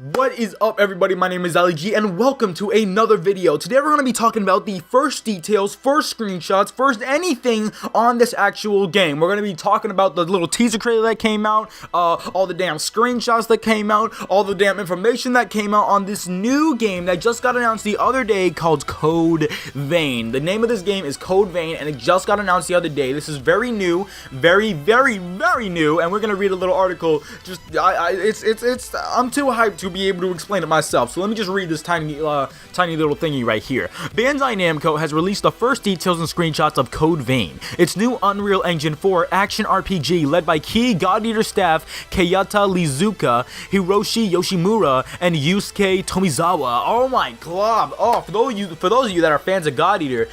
What is up, everybody? My name is Ali G, and welcome to another video. Today we're going to be talking about the first details, first screenshots, first anything on this actual game. We're going to be talking about the little teaser trailer that came out, all the damn screenshots that came out, all the damn information that came out on this new game that just got announced the other day called Code Vein. The name of this game is Code Vein, and it just got announced the other day. This is very new, very new, and we're going to read a little article. Just, I'm too hyped to be able to explain it myself, so let me just read this tiny little thingy right here. Bandai Namco has released the first details and screenshots of Code Vein, its new Unreal Engine 4 action RPG led by key God Eater staff Keyata Lizuka, Hiroshi Yoshimura, and Yusuke Tomizawa. Oh my god! Oh, for those of you that are fans of God Eater,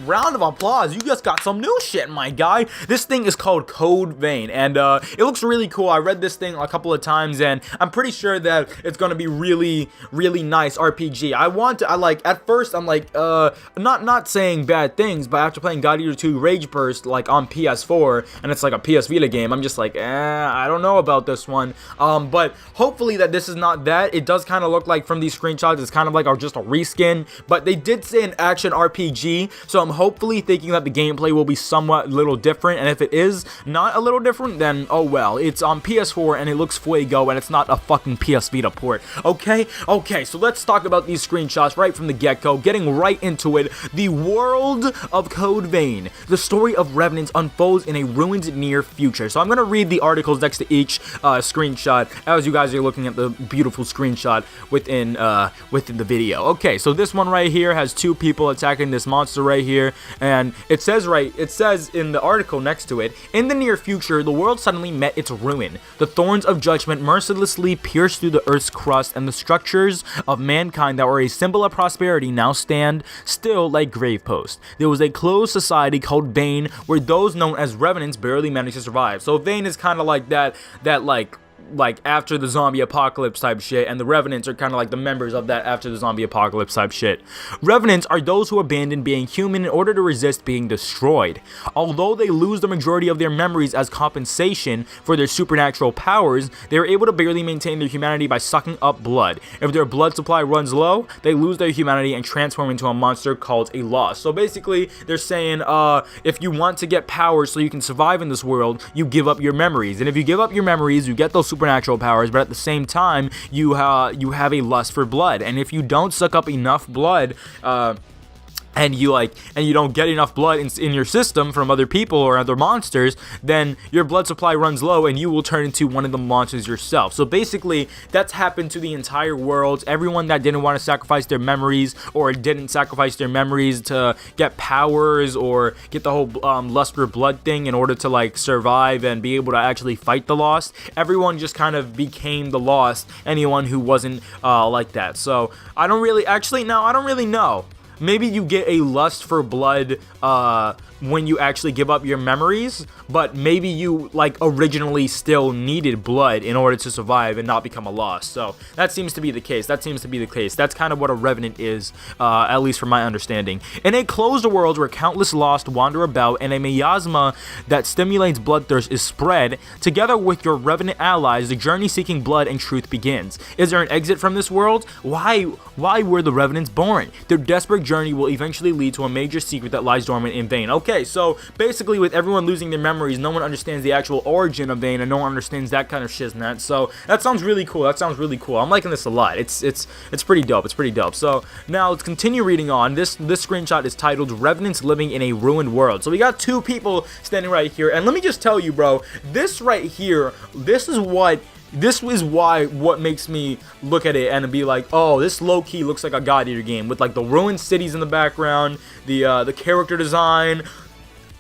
round of applause. You just got some new shit, my guy. This thing is called Code Vein, and it looks really cool. I read this thing a couple of times, and I'm pretty sure that it's gonna be really nice RPG. At first I'm like, not saying bad things, but after playing God Eater 2 Rage Burst like on PS4, and it's like a PS Vita game, I'm just like, I don't know about this one. But hopefully that this is not that. It does kind of look like from these screenshots, it's kind of like just a reskin, but they did say an action RPG, so I'm hopefully thinking that the gameplay will be somewhat little different, and if it is not a little different, then oh well. It's on PS4 and it looks fuego, and it's not a fucking PS Vita port. Okay, so let's talk about these screenshots right from the get-go, getting right into it. The world of Code Vein. The story of Revenants unfolds in a ruined near future. So I'm gonna read the articles next to each screenshot as you guys are looking at the beautiful screenshot within the video. Okay, so this one right here has two people attacking this monster right here, and it says in the article next to it, in the near future, the world suddenly met its ruin. The thorns of judgment mercilessly pierced through the earth's crust, and the structures of mankind that were a symbol of prosperity now stand still like grave posts. There was a closed society called Vein, where those known as Revenants barely managed to survive. So Vein is kind of like that like after the zombie apocalypse type shit, and the Revenants are kind of like the members of that after the zombie apocalypse type shit. Revenants are those who abandon being human in order to resist being destroyed. Although they lose the majority of their memories as compensation for their supernatural powers, they are able to barely maintain their humanity by sucking up blood. If their blood supply runs low, they lose their humanity and transform into a monster called a lost. So basically, they're saying, if you want to get powers so you can survive in this world, you give up your memories. And if you give up your memories, you get those supernatural powers, but at the same time you have a lust for blood, and if you don't suck up enough blood and you don't get enough blood in your system from other people or other monsters, then your blood supply runs low and you will turn into one of the monsters yourself. So basically that's happened to the entire world. Everyone that didn't want to sacrifice their memories or didn't sacrifice their memories to get powers or get the whole lust for blood thing in order to like survive and be able to actually fight the lost, everyone just kind of became the lost, anyone who wasn't like that. So I don't really know. Maybe you get a lust for blood when you actually give up your memories, but maybe you like originally still needed blood in order to survive and not become a lost. So that seems to be the case. That's kind of what a revenant is, at least from my understanding. In a closed world where countless lost wander about and a miasma that stimulates bloodthirst is spread, together with your revenant allies, the journey seeking blood and truth begins. Is there an exit from this world? Why were the revenants born? Their desperate journey will eventually lead to a major secret that lies dormant in Vein. Okay, so basically with everyone losing their memories, no one understands the actual origin of Vein, and no one understands that kind of shiznat. So that sounds really cool. I'm liking this a lot. It's pretty dope. So now let's continue reading on. This screenshot is titled Revenants Living in a Ruined World. So we got two people standing right here, and let me just tell you, bro, this right here, this is why what makes me look at it and be like, oh, this low-key looks like a God Eater game with like the ruined cities in the background, the character design.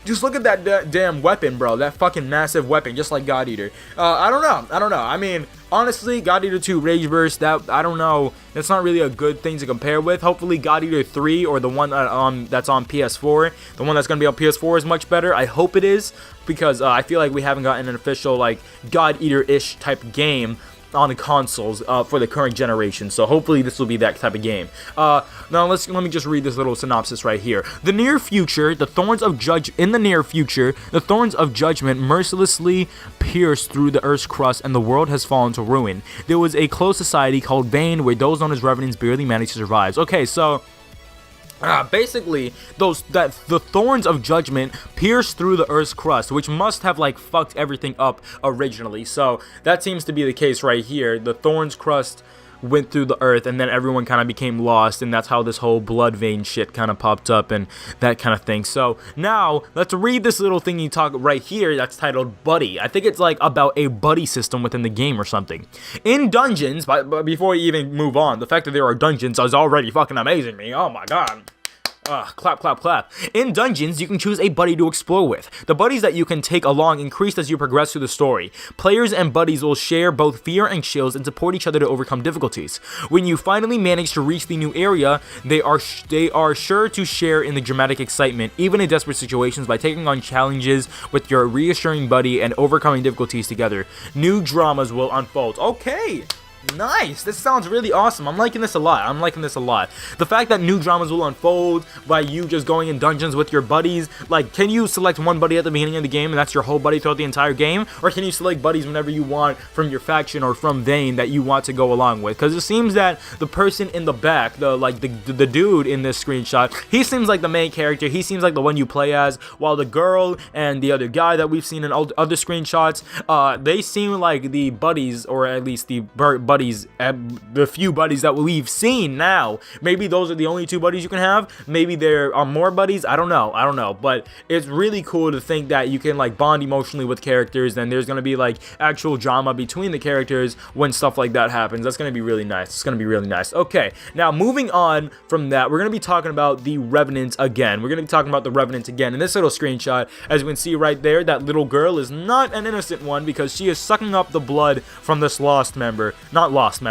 Just look at that damn weapon, bro. That fucking massive weapon, just like God Eater. I don't know. I mean, honestly, God Eater 2 Rage Burst, I don't know. That's not really a good thing to compare with. Hopefully, God Eater 3 or the one that's on PS4, the one that's going to be on PS4 is much better. I hope it is, because I feel like we haven't gotten an official, like, God Eater-ish type game on the consoles for the current generation. So hopefully this will be that type of game. Now let me just read this little synopsis right here. In the near future, the thorns of judgment mercilessly pierced through the Earth's crust and the world has fallen to ruin. There was a closed society called Vane where those known as revenants barely managed to survive. Okay, so basically, the thorns of judgment pierced through the Earth's crust, which must have like fucked everything up originally. So that seems to be the case right here. The thorns crust went through the earth, and then everyone kind of became lost, and that's how this whole blood vein shit kind of popped up and that kind of thing. So now let's read this little thing you talk right here that's titled Buddy. I think it's like about a buddy system within the game or something. In dungeons, but before we even move on, the fact that there are dungeons is already fucking amazing me. Oh my god. Clap, clap, clap. In dungeons, you can choose a buddy to explore with. The buddies that you can take along increase as you progress through the story. Players and buddies will share both fear and chills and support each other to overcome difficulties. When you finally manage to reach the new area, they are sure to share in the dramatic excitement, even in desperate situations, by taking on challenges with your reassuring buddy and overcoming difficulties together. New dramas will unfold. Okay. Nice. This sounds really awesome. I'm liking this a lot. The fact that new dramas will unfold by you just going in dungeons with your buddies. Like, can you select one buddy at the beginning of the game and that's your whole buddy throughout the entire game? Or can you select buddies whenever you want from your faction or from Vane that you want to go along with? Because it seems that the person in the back, the dude in this screenshot, he seems like the main character. He seems like the one you play as, while the girl and the other guy that we've seen in other screenshots, they seem like the buddies, or at least the buddies, the few buddies that we've seen now. Maybe those are the only two buddies you can have. Maybe there are more buddies. I don't know. But it's really cool to think that you can like bond emotionally with characters, and there's gonna be like actual drama between the characters when stuff like that happens. That's gonna be really nice. It's gonna be really nice. Okay, now moving on from that, we're gonna be talking about the Revenants again. In this little screenshot, as you can see right there, that little girl is not an innocent one because she is sucking up the blood from this lost member. Lost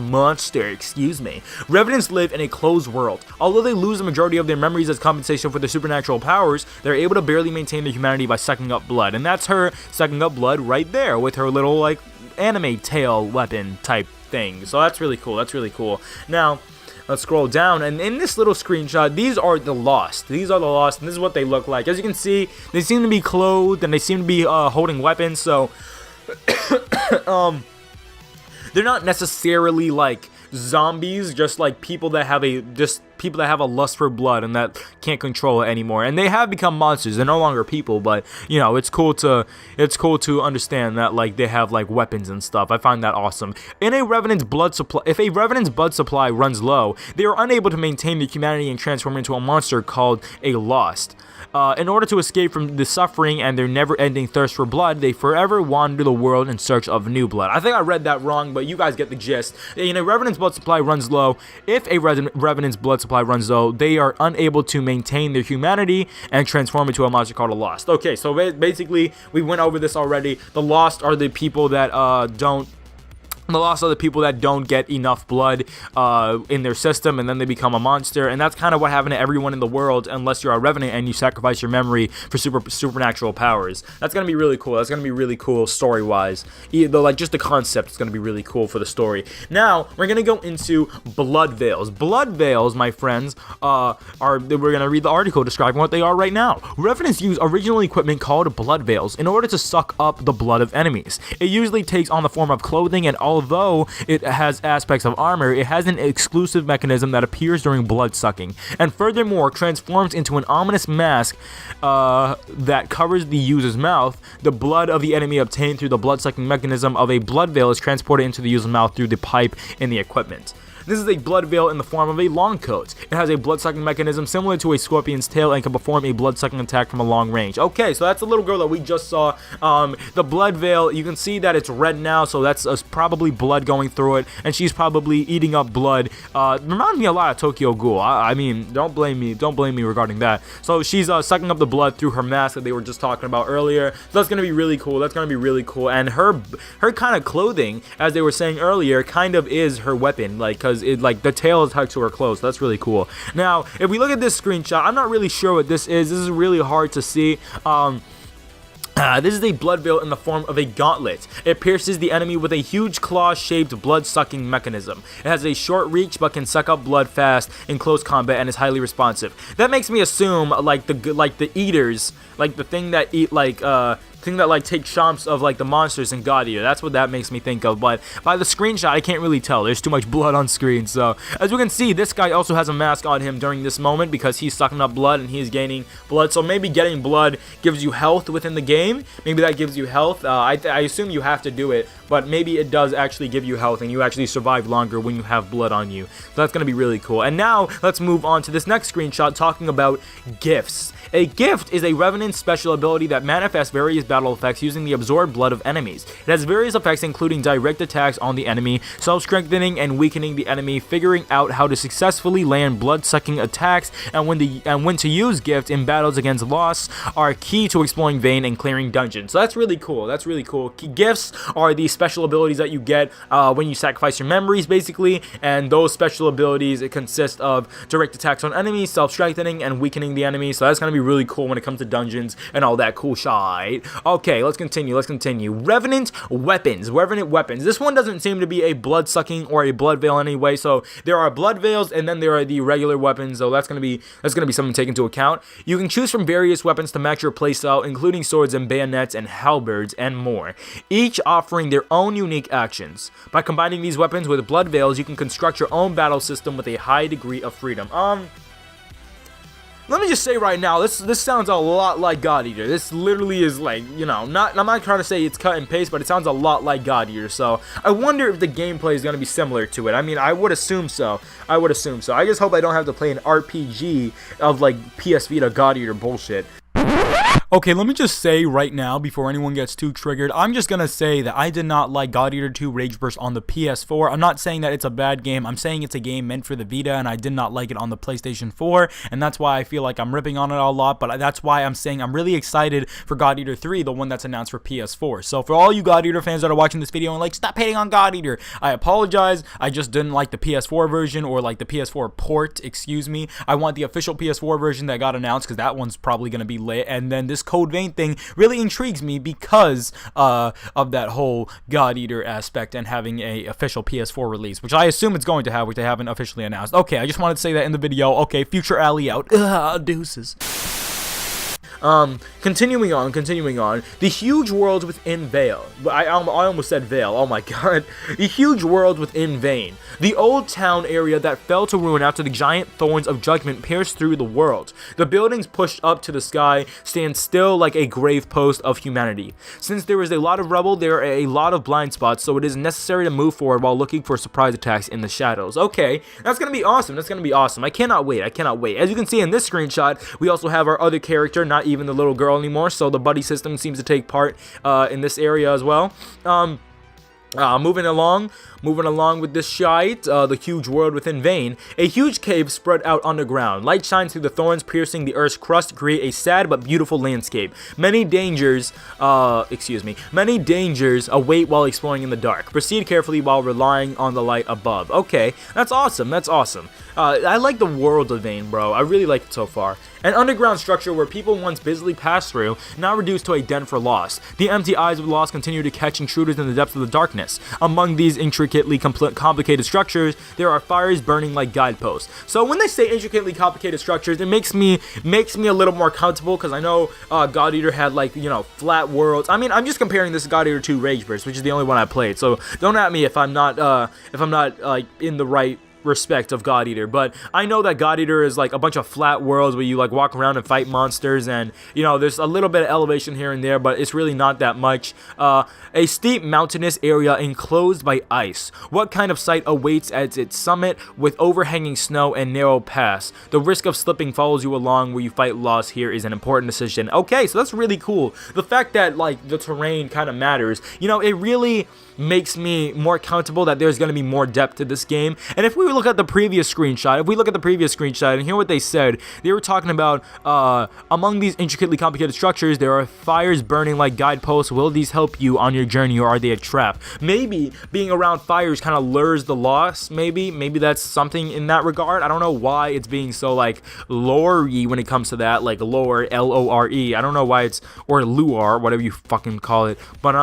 monster, excuse me. Revenants live in a closed world. Although they lose the majority of their memories as compensation for their supernatural powers, they're able to barely maintain their humanity by sucking up blood. And that's her sucking up blood right there with her little like anime tail weapon type thing. So that's really cool. Now, let's scroll down, and in this little screenshot, these are the lost, and this is what they look like. As you can see, they seem to be clothed, and they seem to be holding weapons, so they're not necessarily like zombies, just like people that have a lust for blood and that can't control it anymore. And they have become monsters. They're no longer people, but you know, it's cool to understand that like they have like weapons and stuff. I find that awesome. In a Revenant's blood supply, if a Revenant's blood supply runs low, they are unable to maintain their humanity and transform into a monster called a Lost. In order to escape from the suffering and their never-ending thirst for blood, they forever wander the world in search of new blood. I think I read that wrong, but you guys get the gist. In a Revenant's blood supply runs low, if a Revenant's blood supply runs low, they are unable to maintain their humanity and transform into a monster called a Lost. Okay, so basically, we went over this already. The Lost are the people that don't get enough blood in their system, and then they become a monster. And that's kind of what happened to everyone in the world, unless you're a Revenant and you sacrifice your memory for supernatural powers. That's gonna be really cool. Story-wise, though, like just the concept is gonna be really cool for the story. Now we're gonna go into blood veils. Blood veils, my friends, we're gonna read the article describing what they are right now. Revenants use original equipment called blood veils in order to suck up the blood of enemies. It usually takes on the form of clothing, and although it has aspects of armor, it has an exclusive mechanism that appears during blood sucking, and furthermore transforms into an ominous mask that covers the user's mouth. The blood of the enemy obtained through the blood sucking mechanism of a blood veil is transported into the user's mouth through the pipe in the equipment. This is a blood veil in the form of a long coat. It has a blood-sucking mechanism similar to a scorpion's tail and can perform a blood-sucking attack from a long range. Okay, so that's the little girl that we just saw. The blood veil, you can see that it's red now, so that's probably blood going through it, and she's probably eating up blood. Reminds me a lot of Tokyo Ghoul. I mean, don't blame me regarding that. So she's sucking up the blood through her mask that they were just talking about earlier. So that's gonna be really cool. And her kind of clothing, as they were saying earlier, kind of is her weapon, like, because it like the tail is tucked to her clothes. So that's really cool. Now, if we look at this screenshot, I'm not really sure what this is. This is really hard to see. This is a blood veil in the form of a gauntlet. It pierces the enemy with a huge claw-shaped blood-sucking mechanism. It has a short reach but can suck up blood fast in close combat and is highly responsive. That makes me assume like the eaters, like the thing that eat like thing that like takes shots of like the monsters in God Eater. That's what that makes me think of. But by the screenshot, I can't really tell. There's too much blood on screen. So as you can see, this guy also has a mask on him during this moment because he's sucking up blood and he's gaining blood. So maybe getting blood gives you health within the game. Maybe that gives you health. I assume you have to do it, but maybe it does actually give you health and you actually survive longer when you have blood on you. So that's going to be really cool. And now let's move on to this next screenshot talking about gifts. A gift is a Revenant special ability that manifests various battle effects using the absorbed blood of enemies. It has various effects including direct attacks on the enemy, self-strengthening and weakening the enemy, figuring out how to successfully land blood-sucking attacks, and when to use gift in battles against loss are key to exploring Vane and clearing dungeons. So that's really cool. That's really cool. Gifts are the special abilities that you get when you sacrifice your memories, basically, and those special abilities consist of direct attacks on enemies, self-strengthening, and weakening the enemy. So that's going to be really cool when it comes to dungeons and all that cool shit. Okay, let's continue. Revenant weapons. This one doesn't seem to be a blood-sucking or a blood veil anyway. So there are blood veils and then there are the regular weapons. So that's gonna be something to take into account. You can choose from various weapons to match your playstyle, including swords and bayonets and halberds and more, each offering their own unique actions. By combining these weapons with blood veils, you can construct your own battle system with a high degree of freedom. Let me just say right now, this sounds a lot like God Eater. This literally is like, you know, I'm not trying to say it's cut and paste, but it sounds a lot like God Eater. So I wonder if the gameplay is going to be similar to it. I mean, I would assume so. I just hope I don't have to play an RPG of like PS Vita God Eater bullshit. Okay, let me just say right now, before anyone gets too triggered, I'm just gonna say that I did not like God Eater 2 Rage Burst on the PS4. I'm not saying that it's a bad game. I'm saying it's a game meant for the Vita, and I did not like it on the PlayStation 4, and that's why I feel like I'm ripping on it a lot, but that's why I'm saying I'm really excited for God Eater 3, the one that's announced for PS4. So for all you God Eater fans that are watching this video and like, stop hating on God Eater, I apologize. I just didn't like the PS4 version, or like the PS4 port, excuse me. I want the official PS4 version that got announced, because that one's probably gonna be lit, and then this Code Vein thing really intrigues me because of that whole God Eater aspect and having a official PS4 release, which I assume it's going to have, which they haven't officially announced. Okay, I just wanted to say that in the video. Okay, Future Alley out. Deuces. Continuing on. The huge world within Vale. I almost said Vale. Oh my god. The huge world within Vane. The old town area that fell to ruin after the giant thorns of judgment pierced through the world. The buildings pushed up to the sky stand still like a grave post of humanity. Since there is a lot of rubble, there are a lot of blind spots, so it is necessary to move forward while looking for surprise attacks in the shadows. Okay, that's gonna be awesome. I cannot wait. As you can see in this screenshot, we also have our other character, not even the little girl anymore, so the buddy system seems to take part in this area as well. Moving along with this shite, the huge world within Vane. A huge cave spread out underground. Light shines through the thorns, piercing the earth's crust to create a sad but beautiful landscape. Many dangers await while exploring in the dark. Proceed carefully while relying on the light above. Okay, that's awesome. I like the world of Vane, bro. I really like it so far. An underground structure where people once busily passed through, now reduced to a den for lost. The empty eyes of lost continue to catch intruders in the depths of the darkness. Among these intricately complicated structures, there are fires burning like guideposts. So when they say intricately complicated structures, it makes me a little more comfortable, because I know God Eater had, like, you know, flat worlds. I mean, I'm just comparing this to God Eater 2 Rage Burst, which is the only one I played. So don't at me if I'm not like in the right respect of God Eater, but I know that God Eater is like a bunch of flat worlds where you like walk around and fight monsters, and you know, there's a little bit of elevation here and there, but it's really not that much. A steep mountainous area enclosed by ice. What kind of sight awaits at its summit with overhanging snow and narrow paths? The risk of slipping follows you along where you fight loss here is an important decision. Okay, so that's really cool. The fact that like the terrain kind of matters, you know, it really makes me more comfortable that there's going to be more depth to this game. And if we look at the previous screenshot, and hear what they said, they were talking about among these intricately complicated structures, there are fires burning like guideposts. Will these help you on your journey, or are they a trap? Maybe being around fires kind of lures the lost. Maybe that's something in that regard. I don't know why it's being so like lore-y when it comes to that, like lore, L-O-R-E. I don't know why it's, or lure, whatever you fucking call it. But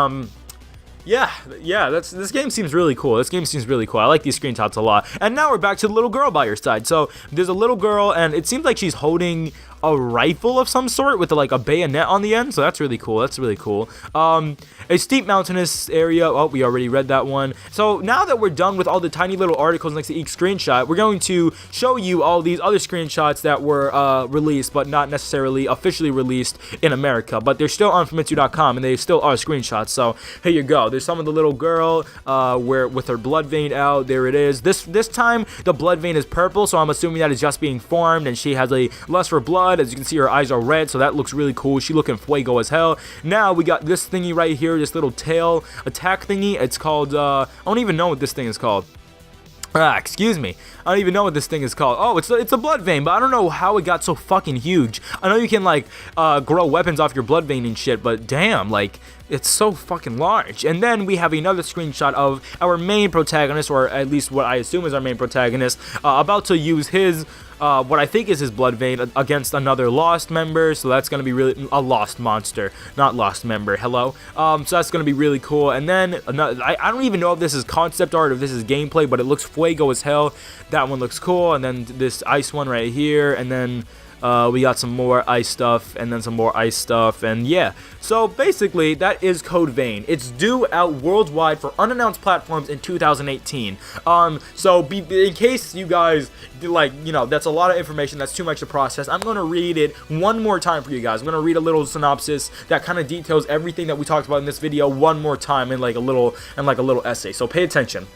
yeah, this game seems really cool. I like these screenshots a lot. And now we're back to the little girl by your side. So there's a little girl, and it seems like she's holding a rifle of some sort with like a bayonet on the end. So that's really cool. That's really cool. A steep mountainous area. Oh, we already read that one. So now that we're done with all the tiny little articles next to each screenshot, we're going to show you all these other screenshots that were released, but not necessarily officially released in America. But they're still on Famitsu.com, and they still are screenshots. So here you go. There's some of the little girl where with her blood vein out. There it is. This time the blood vein is purple, so I'm assuming that is just being formed, and she has a lust for blood. As you can see, her eyes are red, so that looks really cool. She looking fuego as hell. Now we got this thingy right here, this little tail attack thingy. It's called I don't even know what this thing is called. Excuse me. I don't even know what this thing is called. Oh, it's a blood vein, but I don't know how it got so fucking huge. I know you can like grow weapons off your blood vein and shit, but damn, like it's so fucking large. And then we have another screenshot of our main protagonist, or at least what I assume is our main protagonist, about to use his what I think is his blood vein against another lost member. So that's gonna be really a lost monster, not lost member. Hello. So that's gonna be really cool. And then I don't even know if this is concept art or if this is gameplay, but it looks fuego as hell. That one looks cool. And then this ice one right here, and then we got some more ice stuff, and then some more ice stuff, and yeah. So basically, that is Code Vein. It's due out worldwide for unannounced platforms in 2018. So in case you guys, like, you know, that's a lot of information, that's too much to process, I'm going to read it one more time for you guys. I'm going to read a little synopsis that kind of details everything that we talked about in this video one more time in like a little essay. So pay attention.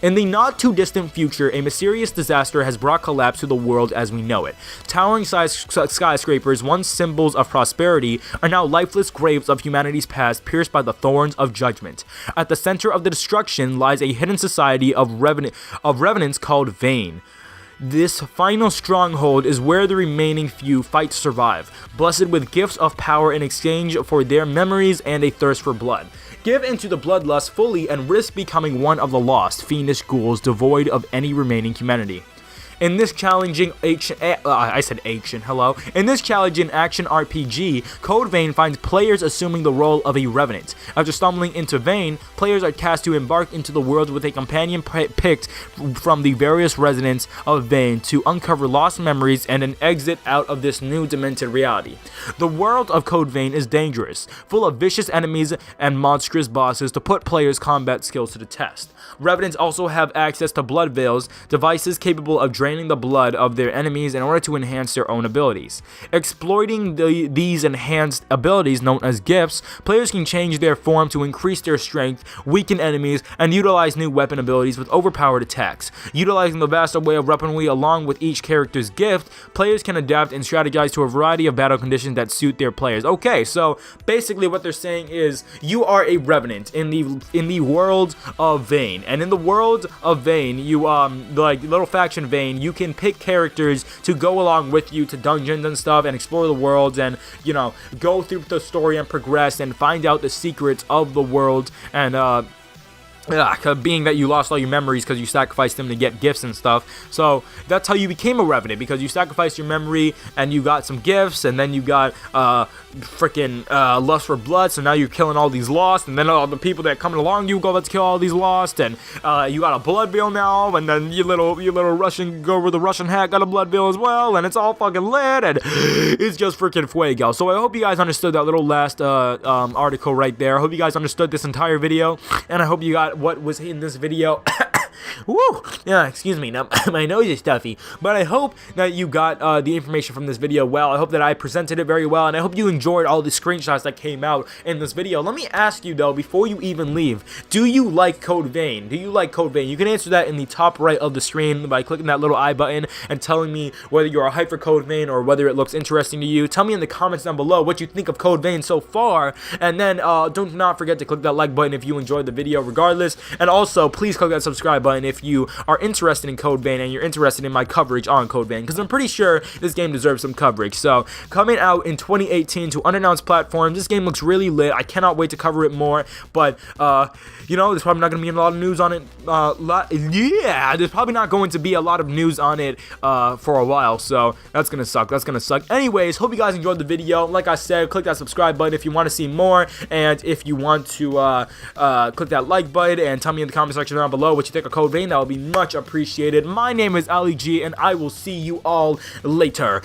In the not-too-distant future, a mysterious disaster has brought collapse to the world as we know it. Towering skyscrapers, once symbols of prosperity, are now lifeless graves of humanity's past, pierced by the thorns of judgment. At the center of the destruction lies a hidden society of revenants called Vain. This final stronghold is where the remaining few fight to survive, blessed with gifts of power in exchange for their memories and a thirst for blood. Give into the bloodlust fully and risk becoming one of the lost, fiendish ghouls devoid of any remaining humanity. In this challenging In this challenging action RPG, Code Vein finds players assuming the role of a revenant. After stumbling into Vein, players are cast to embark into the world with a companion picked from the various residents of Vein to uncover lost memories and an exit out of this new demented reality. The world of Code Vein is dangerous, full of vicious enemies and monstrous bosses to put players' combat skills to the test. Revenants also have access to blood veils, devices capable of draining the blood of their enemies in order to enhance their own abilities. Exploiting these enhanced abilities, known as gifts, players can change their form to increase their strength, weaken enemies, and utilize new weapon abilities with overpowered attacks. Utilizing the vast array of weaponry along with each character's gift, players can adapt and strategize to a variety of battle conditions that suit their players. Okay, so basically what they're saying is you are a revenant in the world of Vein. And in the world of Vein, you like little faction Vein, you can pick characters to go along with you to dungeons and stuff and explore the worlds and, you know, go through the story and progress and find out the secrets of the world and being that you lost all your memories because you sacrificed them to get gifts and stuff. So that's how you became a revenant, because you sacrificed your memory and you got some gifts, and then you got freaking lust for blood. So now you're killing all these lost, and then all the people that coming along you go, let's kill all these lost, and you got a blood bill now, and then your little Russian girl with the Russian hat got a blood bill as well, and it's all fucking lit, and it's just freaking fuego. So I hope you guys understood that little last article right there. I hope you guys understood this entire video, and I hope you got what was in this video. Woo! Yeah, excuse me, now my nose is stuffy. But I hope that you got the information from this video well. I hope that I presented it very well, and I hope you enjoyed all the screenshots that came out in this video. Let me ask you though, before you even leave, do you like Code Vein? Do you like Code Vein? You can answer that in the top right of the screen by clicking that little I button and telling me whether you're a hype for Code Vein or whether it looks interesting to you. Tell me in the comments down below what you think of Code Vein so far, and then do not forget to click that like button if you enjoyed the video regardless, and also please click that subscribe button if you are interested in Code Vein and you're interested in my coverage on Code Vein, because I'm pretty sure this game deserves some coverage. So coming out in 2018 to unannounced platforms, this game looks really lit. I cannot wait to cover it more, but you know, there's probably not going to be a lot of news on it. There's probably not going to be a lot of news on it for a while, so that's gonna suck. Anyways, hope you guys enjoyed the video. Like I said, click that subscribe button if you want to see more, and if you want to click that like button and tell me in the comment section down below what you think of Code Vein. That would be much appreciated. My name is Ali G, and I will see you all later.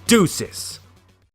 Deuces.